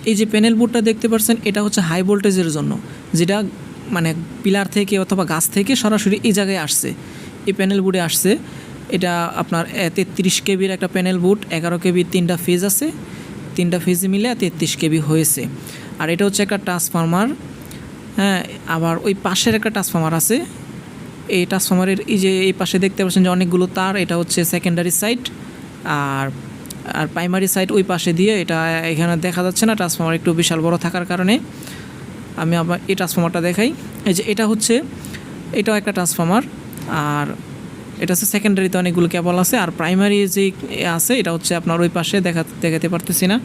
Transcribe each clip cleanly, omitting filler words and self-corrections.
এই যে প্যানেল বোর্ডটা দেখতে পাচ্ছেন এটা হচ্ছে হাই ভোল্টেজের জন্য, যেটা মানে পিলার থেকে অথবা গাছ থেকে সরাসরি এই জায়গায় আসছে, এই প্যানেল বোর্ডে আসছে। এটা আপনার 33 কেবির একটা প্যানেল বোর্ড, 11 কেবির 3টা ফেজ আছে, 3টা ফেজ মিলে 33 কেবি হয়েছে। আর এটা হচ্ছে একটা ট্রান্সফরমার, হ্যাঁ। আবার ওই পাশের একটা ট্রান্সফরমার আছে, এই ট্রান্সফরমারের এই যে এই পাশে দেখতে পাচ্ছেন যে অনেকগুলো তার, এটা হচ্ছে সেকেন্ডারি সাইড। আর প্রাইমারি সাইড ওই পাশে দিয়ে, এটা এখানে দেখা যাচ্ছে না, ট্রান্সফরমার একটু বিশাল বড় থাকার কারণে। আমি আবার এই ট্রান্সফরমারটা দেখাই। এই যে এটা হচ্ছে, এটাও একটা ট্রান্সফরমার, আর এটা হচ্ছে সেকেন্ডারিতে অনেকগুলো কেবল আছে। আর প্রাইমারি যে আছে এটা হচ্ছে আপনার ওই পাশে দেখাতে পারতেছি না।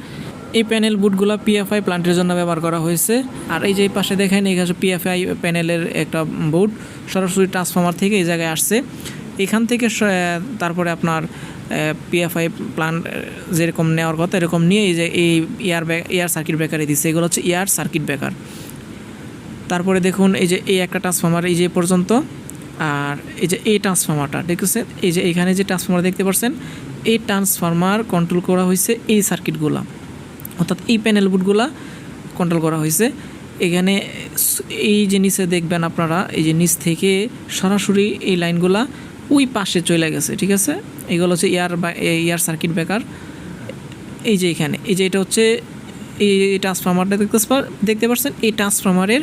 এই প্যানেল বুটগুলো পিএফআই প্লান্টের জন্য ব্যবহার করা হয়েছে। আর এই যে এই পাশে দেখেন, এই হচ্ছে পিএফআই প্যানেলের একটা বোর্ড, সরাসরি ট্রান্সফরমার থেকে এই জায়গায় আসছে। এখান থেকে তারপরে আপনার পিএফআই প্লান্ট যেরকম নেওয়ার কথা এরকম নিয়ে এই যে এই ইয়ার সার্কিট ব্রেকারে দিচ্ছে, এগুলো হচ্ছে ইয়ার সার্কিট ব্রেকার। তারপরে দেখুন এই যে এই একটা ট্রান্সফরমার এই যে পর্যন্ত, আর এই যে এই ট্রান্সফরমারটা দেখতেছেন, এই যে এখানে যে ট্রান্সফরমার দেখতে পাচ্ছেন, এই ট্রান্সফরমার কন্ট্রোল করা হয়েছে এই সার্কিটগুলো, অর্থাৎ এই প্যানেল বোর্ডগুলো কন্ট্রোল করা হয়েছে। এখানে এই যে নিচে দেখবেন আপনারা, এই যে নিচ থেকে সরাসরি এই লাইনগুলা ওই পাশে চলে গেছে, ঠিক আছে। এগুলো হচ্ছে ইয়ার সার্কিট ব্রেকার। এই যে এখানে এই যে এটা হচ্ছে এই ট্রান্সফরমারটা দেখতে পাচ্ছেন, এই ট্রান্সফরমারের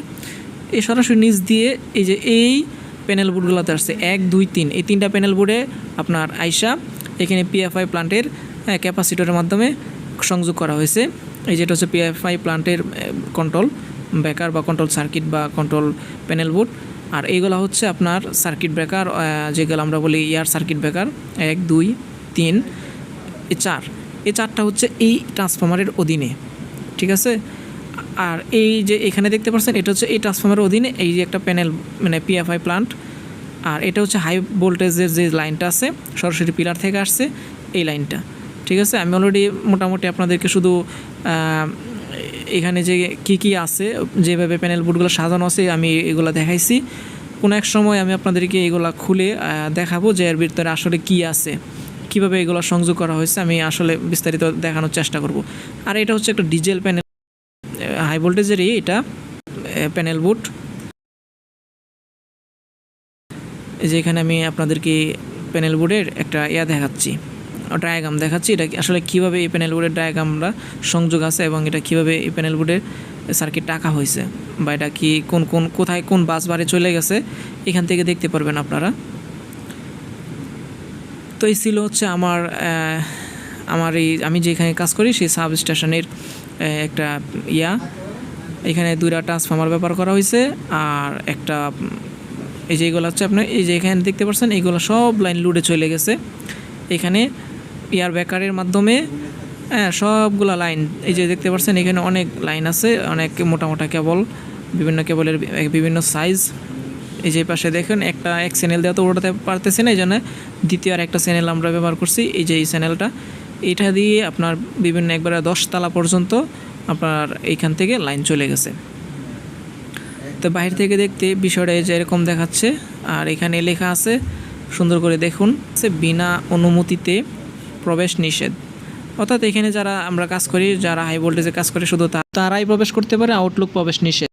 এই সরাসরি নিচ দিয়ে এই যে এই প্যানেল বোর্ডগুলোতে আসছে 1, 2, 3, এই 3টা প্যানেল বোর্ডে আপনার আইসা এখানে পিএফআই প্লান্টের ক্যাপাসিটরের মাধ্যমে সংযোগ করা হয়েছে। এই যেটা হচ্ছে পিএফআই প্লান্টের কন্ট্রোল ব্রেকার বা কন্ট্রোল সার্কিট বা কন্ট্রোল প্যানেল বোর্ড। আর এইগুলো হচ্ছে আপনার সার্কিট ব্রেকার, যেগুলো আমরা বলি ইয়ার সার্কিট ব্রেকার 1, 2, 3, 4। এই 4টা হচ্ছে এই ট্রান্সফরমারের অধীনে, ঠিক আছে। আর এই যে এখানে দেখতে পাচ্ছেন, এটা হচ্ছে এই ট্রান্সফরমারের অধীনে এই যে একটা প্যানেল মানে পিএফআই প্লান্ট। আর এটা হচ্ছে হাই ভোল্টেজের যে লাইনটা আছে, সরাসরি পিলার থেকে আসছে এই লাইনটা, ঠিক আছে। আমি অলরেডি মোটামুটি আপনাদেরকে শুধু এখানে যে কি আছে, যেভাবে প্যানেল বোর্ডগুলো সাজানো আছে আমি এগুলো দেখাইছি। কোনো এক সময় আমি আপনাদেরকে এগুলো খুলে দেখাবো যে এর ভিতরে আসলে কি আছে, কিভাবে এগুলো সংযোগ করা হয়েছে, আমি আসলে বিস্তারিত দেখানোর চেষ্টা করব। আর এটা হচ্ছে একটা ডিজেল প্যানেল, হাই ভোল্টেজেরই এটা প্যানেল বোর্ড। যে এখানে আমি আপনাদেরকে প্যানেল বোর্ডের একটা দেখাচ্ছি, ডায়াগ্রাম দেখাচ্ছি, এটা আসলে কীভাবে এই প্যানেল বোর্ডের ডায়াগ্রামটা সংযোগ আছে এবং এটা কীভাবে এই প্যানেল বোর্ডের সার্কিট টাকা হয়েছে, বা এটা কি কোথায় কোন বাস বারে চলে গেছে, এখান থেকে দেখতে পারবেন আপনারা। তো এই ছিল হচ্ছে আমি যেখানে কাজ করি সেই সাবস্টেশনের একটা এখানে 2টা ট্রান্সফরমার ব্যবহার করা হয়েছে। আর একটা এই যে এইগুলো হচ্ছে আপনার এই যে এখানে দেখতে পাচ্ছেন, এইগুলো সব লাইন লোডে চলে গেছে। এখানে ইয়ার ব্রেকারের মাধ্যমে সবগুলা লাইন এই যে দেখতে পাচ্ছেন, এখানে অনেক লাইন আছে, অনেক মোটা কেবল, বিভিন্ন কেবলের বিভিন্ন সাইজ। এই যে পাশে দেখেন এক চ্যানেল দেওয়া তো ওঠাতে পারতেছে না, এই জন্য দ্বিতীয় আর একটা চ্যানেল আমরা ব্যবহার করছি। এই যে এই চ্যানেলটা, এটা দিয়ে আপনার বিভিন্ন একবারে 10 তলা পর্যন্ত আপনার এইখান থেকে লাইন চলে গেছে। তো বাইরে থেকে দেখতে বিষয়টা যে এরকম দেখাচ্ছে। আর এখানে লেখা আছে, সুন্দর করে দেখুন, বিনা অনুমতিতে প্রবেশ নিষেধ। অর্থাৎ এখানে যারা আমরা কাজ করি, যারা হাই ভোল্টেজে কাজ করে, শুধু তারাই প্রবেশ করতে পারে, আউটলুক প্রবেশ নিষেধ।